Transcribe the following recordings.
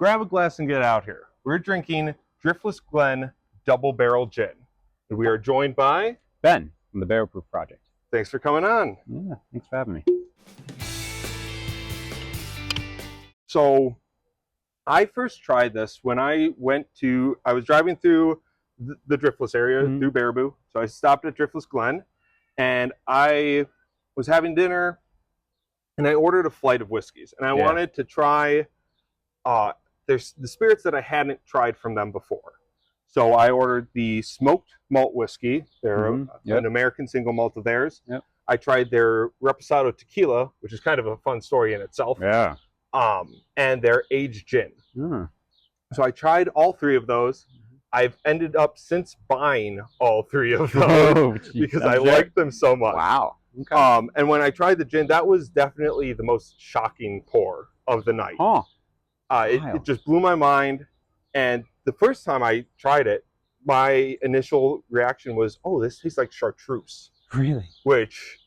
grab a glass and get out here. We're drinking Driftless Glen Double Barrel Gin. And we are joined by Ben from the Barrel Proof Project. Thanks for coming on. Yeah, thanks for having me. So I first tried this when I was driving through the Driftless area, through Baraboo. So I stopped at Driftless Glen, and I was having dinner, and I ordered a flight of whiskeys. And I wanted to try, there's the spirits that I hadn't tried from them before. So I ordered the smoked malt whiskey. They're an American single malt of theirs. Yep. I tried their Reposado tequila, which is kind of a fun story in itself. Yeah. And their aged gin. So I tried all three of those. I've ended up since buying all three of those because I like them so much. Wow. Okay. And when I tried the gin, that was definitely the most shocking pour of the night. Huh. It just blew my mind. And the first time I tried it, my initial reaction was, "Oh, this tastes like chartreuse." Really? Which,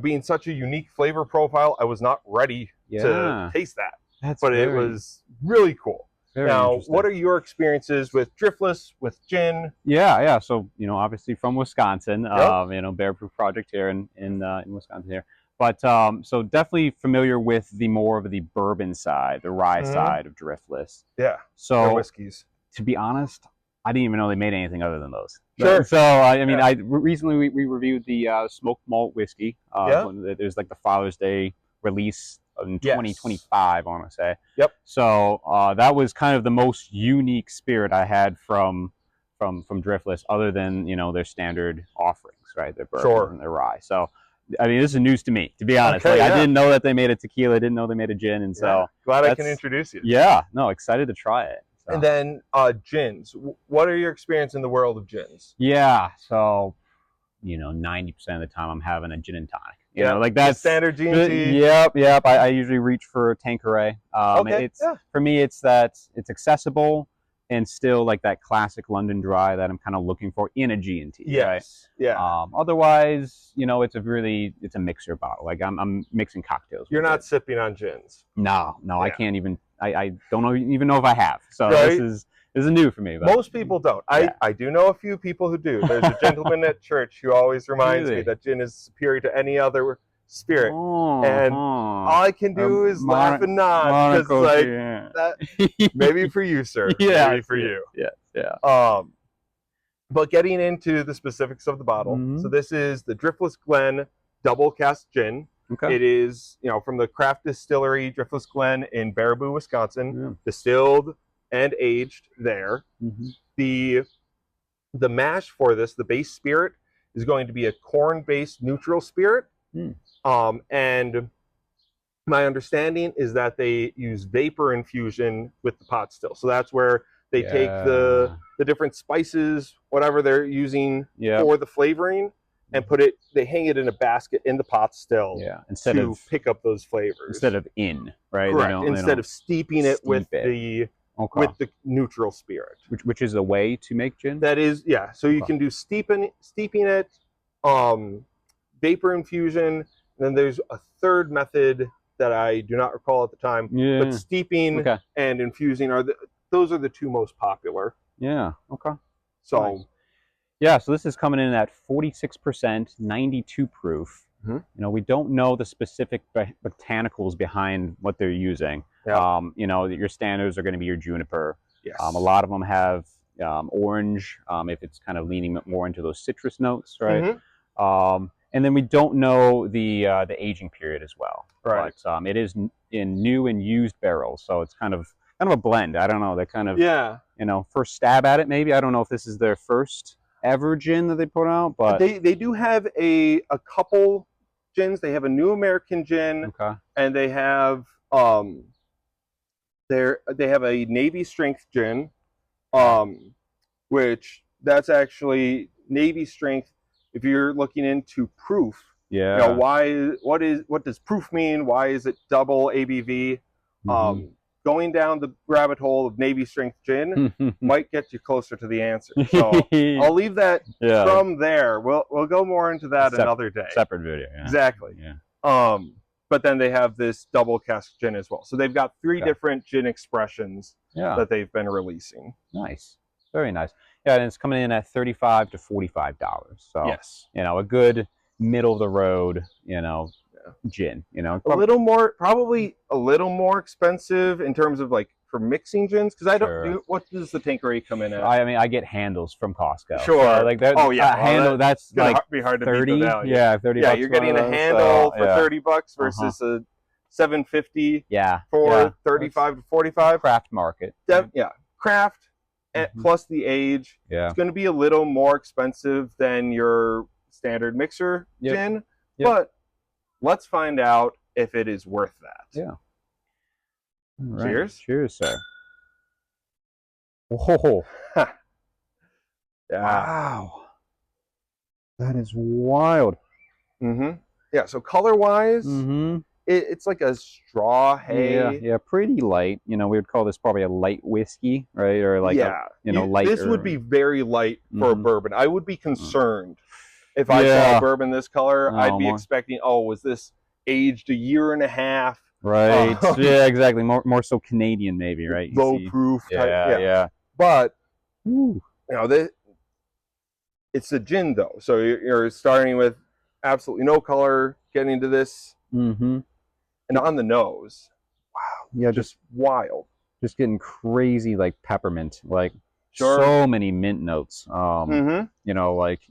being such a unique flavor profile, I was not ready to taste that. It was really cool. Now, what are your experiences with Driftless, with gin? Yeah. So, obviously from Wisconsin, Barrel Proof Project here in Wisconsin here. But so definitely familiar with the more of the bourbon side, the rye side of Driftless. Yeah. So their whiskeys. To be honest, I didn't even know they made anything other than those. Sure. So I recently we reviewed the smoked malt whiskey. There's like the Father's Day release in 2025, I want to say. Yep. So that was kind of the most unique spirit I had from Driftless, other than their standard offerings, right? Their bourbon and their rye. So I mean, this is news to me, to be honest. I didn't know that they made a tequila. I didn't know they made a gin, and so glad I can introduce you. Yeah, no, excited to try it. So. And then gins. What are your experience in the world of gins? Yeah, so 90% of the time I'm having a gin and tonic. You know, like that's standard G&T. Yep. I usually reach for a Tanqueray. For me, it's accessible and still like that classic London dry that I'm kind of looking for in a G&T. Yes. Right? Yeah. Otherwise, it's a mixer bottle. Like I'm mixing cocktails. You're not sipping on gins. No, I can't even. I don't even know if I have. So this is new for me. But most people don't. I do know a few people who do. There's a gentleman at church who always reminds me that gin is superior to any other spirit, and all I can do is laugh and nod because maybe for you, sir. Maybe for you. Yeah. But getting into the specifics of the bottle, so this is the Driftless Glen Double Cask Gin. Okay. It is, from the craft distillery Driftless Glen in Baraboo, Wisconsin, distilled and aged there. The mash for this, the base spirit, is going to be a corn-based neutral spirit. And my understanding is that they use vapor infusion with the pot still. So that's where they take the different spices, whatever they're using for the flavoring, and they hang it in a basket in the pot still to pick up those flavors. Instead of right? Correct. Instead of steeping it with the neutral spirit. Which is a way to make gin? That is, So you can do steeping it, vapor infusion, and then there's a third method that I do not recall at the time. But steeping and infusing those are the two most popular. Yeah. Okay. So. Nice. Yeah, so this is coming in at 46%, 92 proof. We don't know the specific botanicals behind what they're using. Your standards are going to be your juniper. Yes. A lot of them have orange, if it's kind of leaning more into those citrus notes, right? And then we don't know the aging period as well. Right. But it is in new and used barrels, so it's kind of a blend. I don't know. They kind of first stab at it. Maybe I don't know if this is their first ever gin that they put out, but they do have a couple gins. They have a New American gin, and they have they have a Navy strength gin, which that's actually Navy strength. If you're looking into proof, what does proof mean? Why is it double ABV? Going down the rabbit hole of Navy strength gin might get you closer to the answer. So I'll leave that from there. We'll go more into that another day. Separate video. Yeah. Exactly. Yeah. but then they have this double cask gin as well. So they've got 3 different gin expressions that they've been releasing. Nice. Very nice. Yeah, and it's coming in at $35 to $45. So, yes, you know, a good middle of the road, you know, gin, you know. Probably a little more expensive in terms of like for mixing gins, because I don't do, what does the Tanqueray come in at? I mean, I get handles from Costco. Sure. So, like that. Oh yeah, handle that's like be hard to 30. Beat the value. Yeah, 30. Yeah, bucks you're getting a handle for $30 versus a $7.50. Yeah. For 35 to 45. Craft market. Yeah, craft plus the age. Yeah. It's going to be a little more expensive than your standard mixer gin, but let's find out if it is worth that. Yeah. Right. Cheers. Cheers, sir. Whoa. Yeah. Wow. That is wild. Yeah, so color-wise, it's like a straw hay. Yeah, pretty light. You know, we would call this probably a light whiskey, right? Or like light. This would be very light for a bourbon. I would be concerned if I saw a bourbon this color. I'd be expecting, was this aged a year and a half? Right. Yeah, exactly. More so Canadian, maybe, right? Low proof type. Yeah. But you know, it's a gin though, so you're starting with absolutely no color, getting into this, and on the nose, wow, yeah, just wild, just getting crazy like peppermint, like so many mint notes. You know, like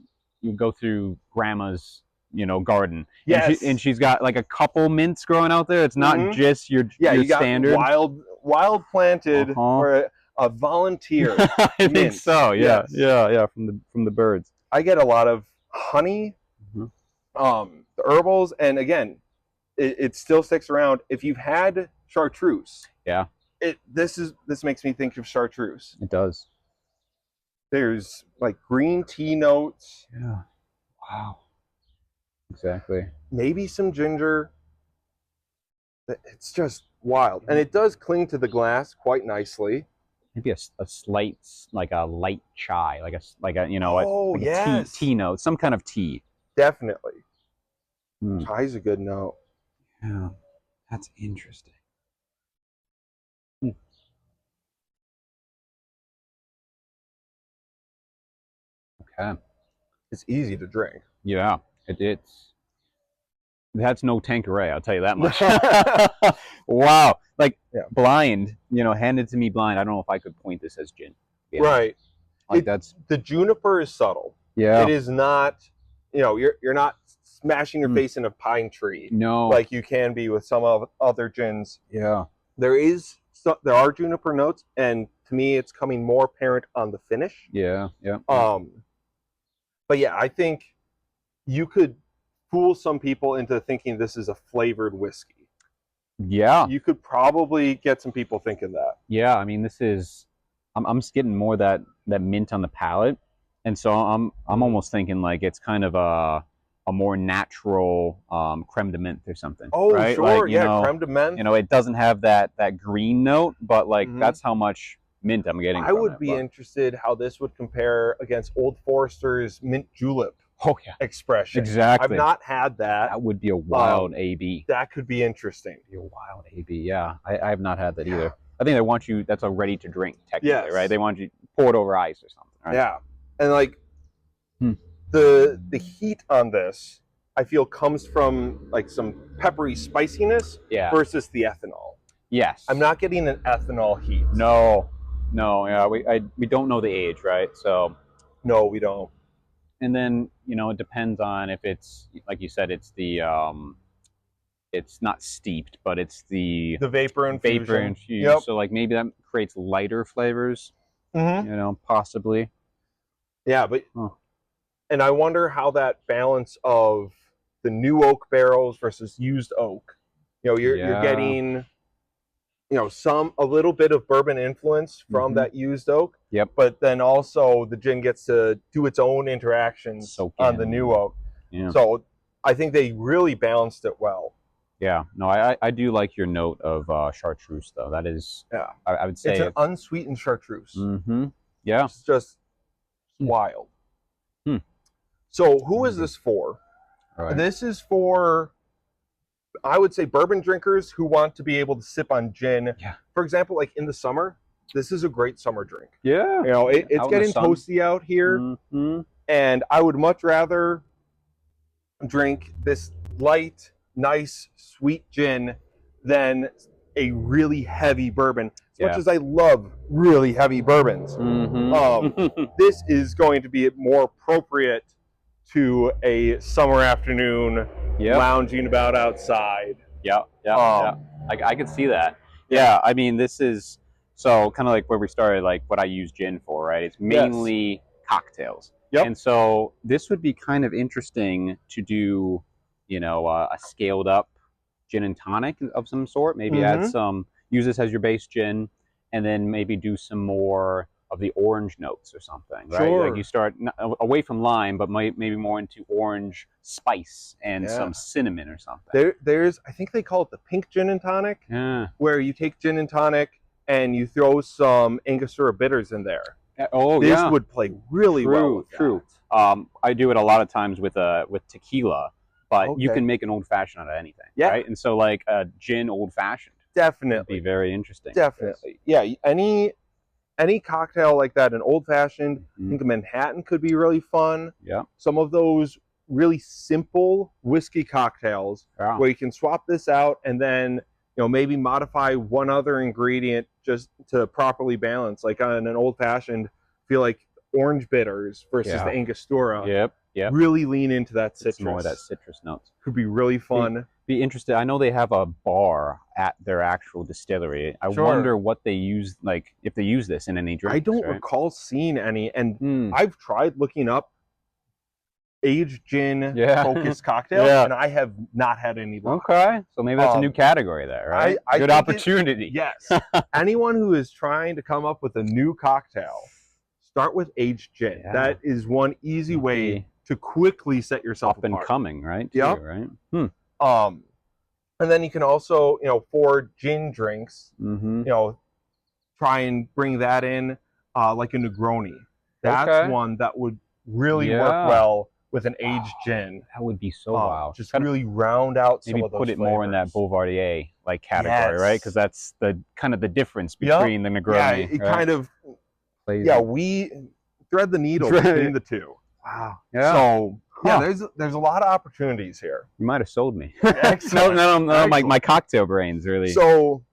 you go through grandma's, you know, garden. Yes. And she's got like a couple mints growing out there. It's not just your you standard. Got wild planted or a volunteer. I think so. Yeah. Yes. Yeah. From the birds. I get a lot of honey, the herbals, and again, it still sticks around. If you've had chartreuse, this makes me think of chartreuse. It does. There's like green tea notes. Yeah. Wow. Exactly. Maybe some ginger. It's just wild, and it does cling to the glass quite nicely. Maybe a slight, like a light chai, like a you know, a tea note, some kind of tea. Definitely. Chai's a good note. Yeah, that's interesting. Okay. It's easy to drink. Yeah, that's no Tanqueray, I'll tell you that much. Wow. Like, blind, you know, handed to me blind. I don't know if I could point this as gin. Right. Like the juniper is subtle. Yeah. It is not, you know, you're not smashing your face in a pine tree. No. Like you can be with some of other gins. Yeah. There are juniper notes, and to me it's coming more apparent on the finish. Yeah. But yeah, I think you could fool some people into thinking this is a flavored whiskey. Yeah. You could probably get some people thinking that. Yeah, I mean, this is, I'm just getting more that mint on the palate, and so I'm almost thinking like it's kind of a more natural creme de menthe or something. Oh, right? sure, like, you know, creme de menthe. You know, it doesn't have that green note, but like that's how much mint I'm getting. I would be interested how this would compare against Old Forester's mint julep. Oh yeah, expression. Exactly. I've not had that. That would be a wild AB. That could be interesting. Be a wild AB. Yeah, I have not had that either. I think they want you. That's a ready to drink technically, right? They want you pour it over ice or something. Right? Yeah, and like the heat on this, I feel comes from like some peppery spiciness. Yeah. Versus the ethanol. Yes. I'm not getting an ethanol heat. No. Yeah, we don't know the age, right? So. No, we don't. And then, you know, it depends on if it's, like you said, it's the, it's not steeped, but it's the vapor infusion. Vapor infused. Yep. So, like, maybe that creates lighter flavors, you know, possibly. Yeah, but, and I wonder how that balance of the new oak barrels versus used oak, you know, you're getting, you know, a little bit of bourbon influence from that used oak. Yep. But then also the gin gets to do its own interactions on the new oak. Yeah. So I think they really balanced it well. Yeah. No, I do like your note of chartreuse though. That is, I would say it's an unsweetened chartreuse. Yeah. It's just wild. So who is this for? Right. This is for I would say bourbon drinkers who want to be able to sip on gin. Yeah. For example, like in the summer, this is a great summer drink. Yeah. You know, it's Out in the getting sun. toasty out here, and I would much rather drink this light, nice, sweet gin than a really heavy bourbon. As much as I love really heavy bourbons, this is going to be more appropriate to a summer afternoon lounging about outside. I could see that. Yeah, I mean, this is so kind of like where we started, like what I use gin for, right? It's mainly cocktails. And so this would be kind of interesting to do, you know, a scaled up gin and tonic of some sort. Maybe add some, use this as your base gin, and then maybe do some more of the orange notes or something, right? Like you start away from lime, but maybe more into orange spice and some cinnamon or something. There's, I think they call it the pink gin and tonic, where you take gin and tonic and you throw some Angostura bitters in there. This would play really well with that. I do it a lot of times with tequila, but you can make an old fashioned out of anything, right? And so like a gin old fashioned, definitely would be very interesting. Definitely, yeah. Any cocktail like that, an old fashioned. I think a Manhattan could be really fun. Yeah. Some of those really simple whiskey cocktails where you can swap this out and then maybe modify one other ingredient just to properly balance. Like on an old fashioned, I feel like orange bitters versus the Angostura. Really lean into that citrus. More of that citrus notes. Could be really fun. Be interested. I know they have a bar at their actual distillery. I wonder what they use, like if they use this in any drinks. I don't recall seeing any, and I've tried looking up aged gin focused cocktails, and I have not had any luck. Okay, so maybe that's a new category there, right? Good opportunity. Yes. Anyone who is trying to come up with a new cocktail, start with aged gin. That is one easy way to quickly set yourself up and coming, right? Right. And then you can also, for gin drinks, try and bring that in, like a Negroni. That's one that would really work well with an aged gin. That would be so wow. Just really round out some of those put it flavors. More in that Boulevardier like category, right? Because that's the kind of the difference between the Negroni. Yeah, it kind of we thread the needle between the two. Wow. Yeah. So there's a lot of opportunities here. You might have sold me. Excellent. no, my cocktail brains really. So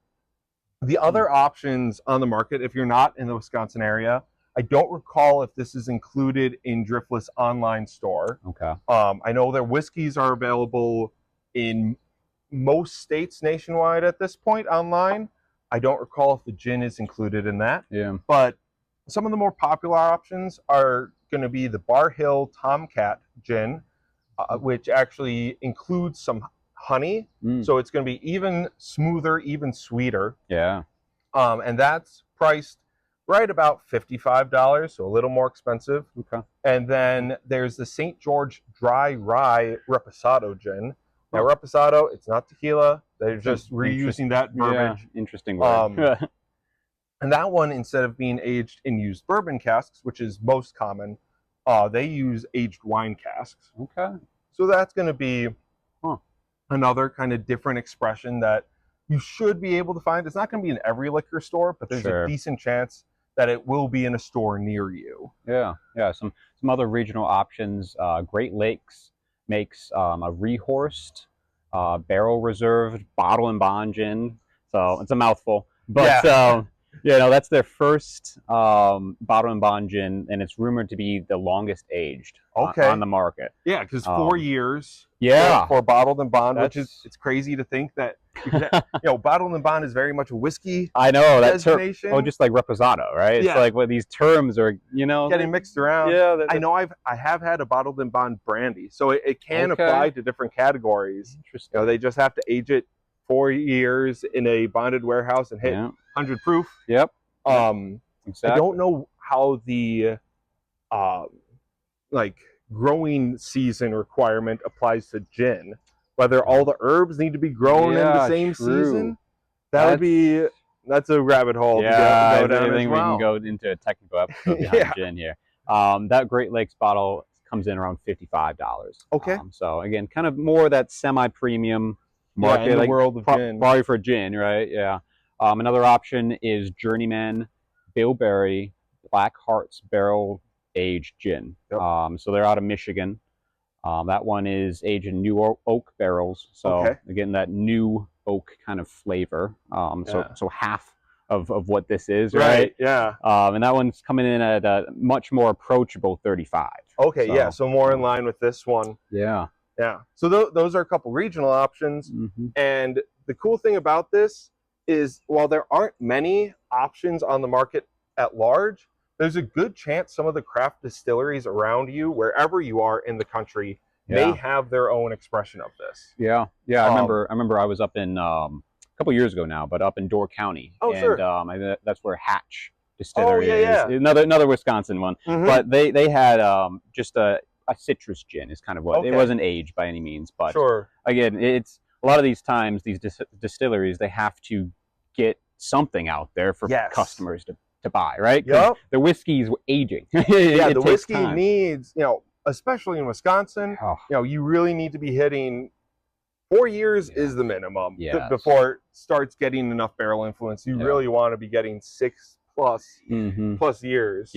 the other options on the market, if you're not in the Wisconsin area, I don't recall if this is included in Driftless online store. Okay. I know their whiskeys are available in most states nationwide at this point online. I don't recall if the gin is included in that. Yeah. But some of the more popular options are going to be the Bar Hill Tomcat gin, which actually includes some honey. So it's going to be even smoother, even sweeter. Yeah. And that's priced right about $55, so a little more expensive. Okay. And then there's the St. George Dry Rye Reposado gin. Now, Reposado, it's not tequila. They're just reusing that verbiage. Yeah, interesting word. And that one, instead of being aged in used bourbon casks, which is most common, they use aged wine casks. Okay. So that's going to be another kind of different expression that you should be able to find. It's not going to be in every liquor store, but there's a decent chance that it will be in a store near you. Yeah. Some other regional options. Great Lakes makes a rehorsed, barrel reserved bottle and bond gin. So it's a mouthful, but that's their first bottle and bond gin, and it's rumored to be the longest aged on the market. Yeah, because 4 years. Yeah, for bottled and bond, which is it's crazy to think that bottled and bond is very much a whiskey. I know that designation. Term. Oh, just like Reposado, right? It's like what these terms are, getting mixed around. Yeah, I know. I have had a bottled and bond brandy, so it can apply to different categories. Interesting. They just have to age it 4 years in a bonded warehouse and hit 100 proof. Yep. Exactly. I don't know how the growing season requirement applies to gin. Whether all the herbs need to be grown in the same season. That's a rabbit hole. Yeah, to go down I think as well. We can go into a technical episode behind gin here. That Great Lakes bottle comes in around $55. Okay. So again, kind of more that semi-premium market, in the like world of gin. Probably for gin, right? Yeah. Another option is Journeyman Bilberry Black Hearts Barrel Aged Gin. Yep. So they're out of Michigan. That one is aged in new oak barrels. So again, that new oak kind of flavor. So half of what this is, right? Yeah. And that one's coming in at a much more approachable 35. Okay, yeah. So more in line with this one. Yeah. Yeah. So those are a couple regional options. And the cool thing about this is while there aren't many options on the market at large, there's a good chance some of the craft distilleries around you, wherever you are in the country, may have their own expression of this. Yeah. I remember I was up in a couple years ago now, but up in Door County. And that's where Hatch Distillery is. Another Wisconsin one. But they had just a citrus gin is kind of what it wasn't aged by any means, but again, it's a lot of these times these distilleries, they have to get something out there for customers to buy, right? The whiskey's aging. The whiskey needs, especially in Wisconsin, you really need to be hitting 4 years is the minimum before it starts getting enough barrel influence. You really want to be getting 6+ years.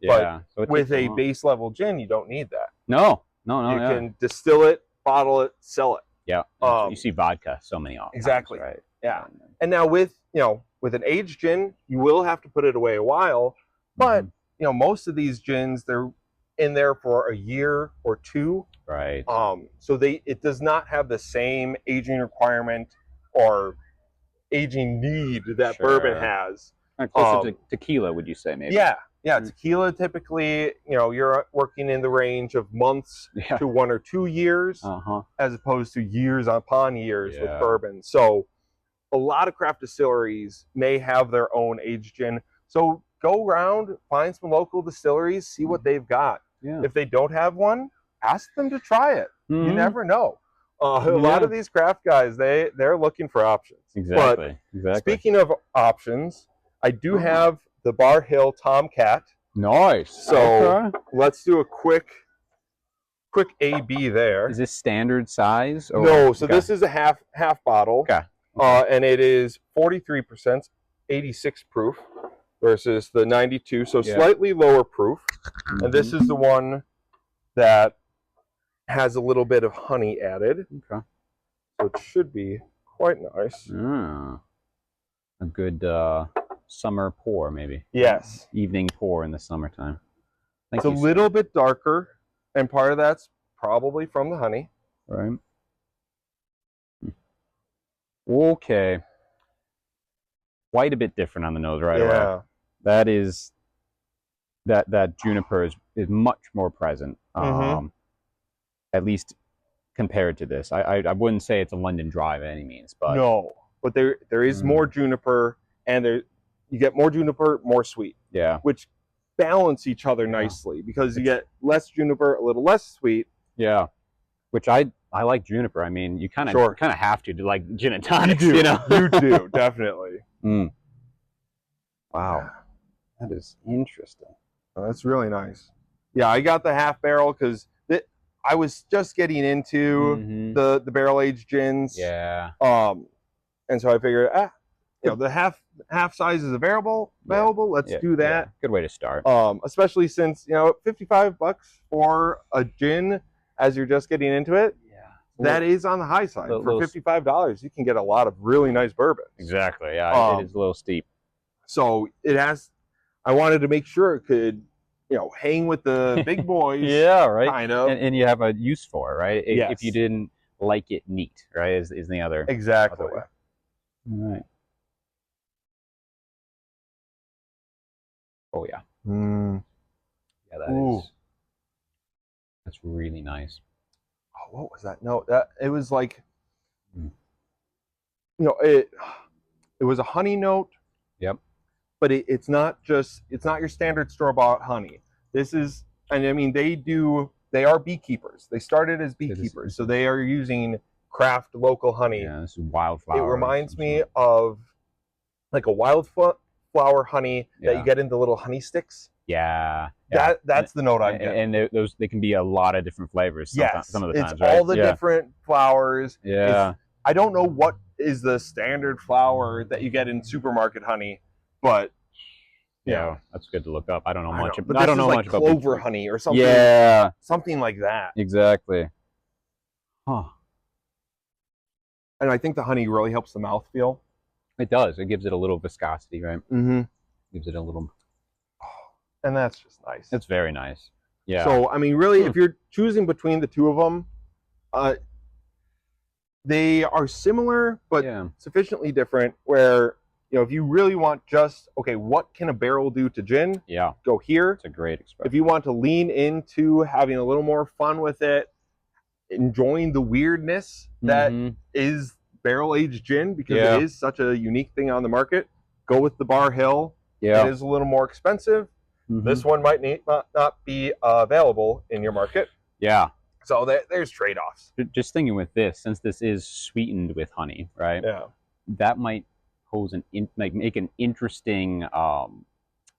But so with a base level gin, you don't need that. No. You can distill it, bottle it, sell it. Yeah. You see vodka so many often. Exactly. Right. Yeah. And now with an aged gin, you will have to put it away a while, but most of these gins, they're in there for a year or two. Right. So it does not have the same aging requirement or aging need that bourbon has. Closer to tequila, would you say, maybe? Yeah. Tequila typically, you're working in the range of months to 1 or 2 years, as opposed to years upon years with bourbon. So a lot of craft distilleries may have their own aged gin. So go around, find some local distilleries, see what they've got. If they don't have one, ask them to try it. You never know. A lot of these craft guys, they're looking for options. Exactly. Speaking of options, I do have the Bar Hill Tomcat. Nice. So let's do a quick A/B there. Is this standard size? Or? No. So this is a half bottle. Okay. And it is 43%, 86 proof versus the 92, so slightly lower proof. And this is the one that has a little bit of honey added. Okay. So it should be quite nice. A good summer pour, maybe. Yes. Evening pour in the summertime. It's a little bit darker, and part of that's probably from the honey. Right. Okay. Quite a bit different on the nose right away. That is that juniper is much more present. At least compared to this. I wouldn't say it's a London Dry by any means, but no. But there is more juniper, and you get more juniper, more sweet. Yeah. Which balance each other nicely because you get less juniper, a little less sweet. Yeah. Which I like juniper. I mean, you kind of have to like gin and tonics, you know. You do, definitely. Wow. That is interesting. Oh, that's really nice. Yeah, I got the half barrel because I was just getting into the barrel aged gins. Yeah. And so I figured, the half size is available. Let's do that. Yeah. Good way to start. Especially since $55 for a gin as you're just getting into it. Yeah. That is on the high side. For $55, you can get a lot of really nice bourbon. Exactly. Yeah, it is a little steep. So I wanted to make sure it could, hang with the big boys. Yeah, right. Kind of. And you have a use for it, right? Yes. If you didn't like it neat, right? Is the other exactly. Other way. All right. Oh yeah. Yeah, that's really nice. Oh, what was that? No, it was like, it was a honey note. Yep. But it's not your standard store-bought honey. This is, and I mean, they are beekeepers. They started as beekeepers, so they are using craft local honey. Yeah, this is wildflower. It reminds me of like a wildflower honey that you get in the little honey sticks. Yeah. That's the note I'm getting. And they can be a lot of different flavors. Some of the times, it's right? all the different flowers. Yeah. I don't know what is the standard flower that you get in supermarket honey, but Yeah, that's good to look up. I don't know much. But I don't know like much about clover beetroot. honey or something. Yeah, something like that. exactly. Huh. And I think the honey really helps the mouth feel. It does. It gives it a little viscosity, right? Mm-hmm. Gives it a little. And that's just nice. It's very nice. Yeah. So I mean, really, if you're choosing between the two of them, they are similar but sufficiently different. Where if you really want just what can a barrel do to gin? Yeah. Go here. It's a great expression. If you want to lean into having a little more fun with it, enjoying the weirdness that is barrel-aged gin, because it is such a unique thing on the market, go with the Bar Hill. Yeah. It is a little more expensive. This one might not be available in your market. Yeah. So there's trade-offs. Just thinking with this, since this is sweetened with honey, right? Yeah. That might pose make an interesting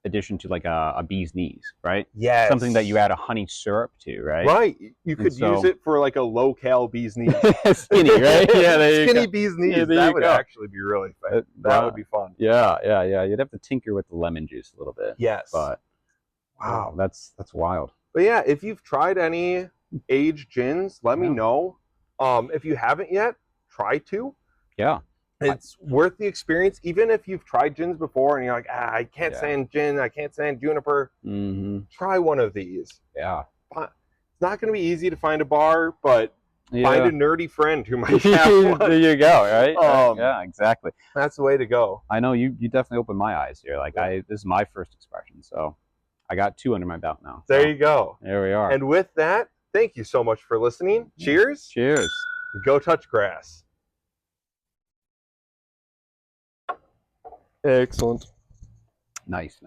addition to like a bee's knees, right? Yes. Something that you add a honey syrup to, right? Right. You could use it for like a low-cal bee's knees. Skinny, right? Yeah, skinny bees knees. Yeah, that would actually be really fun. That would be fun. Yeah. You'd have to tinker with the lemon juice a little bit. Yes. But wow, that's wild. But yeah, if you've tried any aged gins, let me know. If you haven't yet, try to. Yeah. It's worth the experience, even if you've tried gins before and you're like, I can't stand gin, I can't stand juniper. Try one of these. Yeah. It's not going to be easy to find a bar, but find a nerdy friend who might have one. There you go, right? Yeah, exactly. That's the way to go. I know you definitely opened my eyes here. Like this is my first expression, so I got 2 under my belt now. There you go. There we are. And with that, thank you so much for listening. Cheers. Cheers. Go touch grass. Excellent. Nice.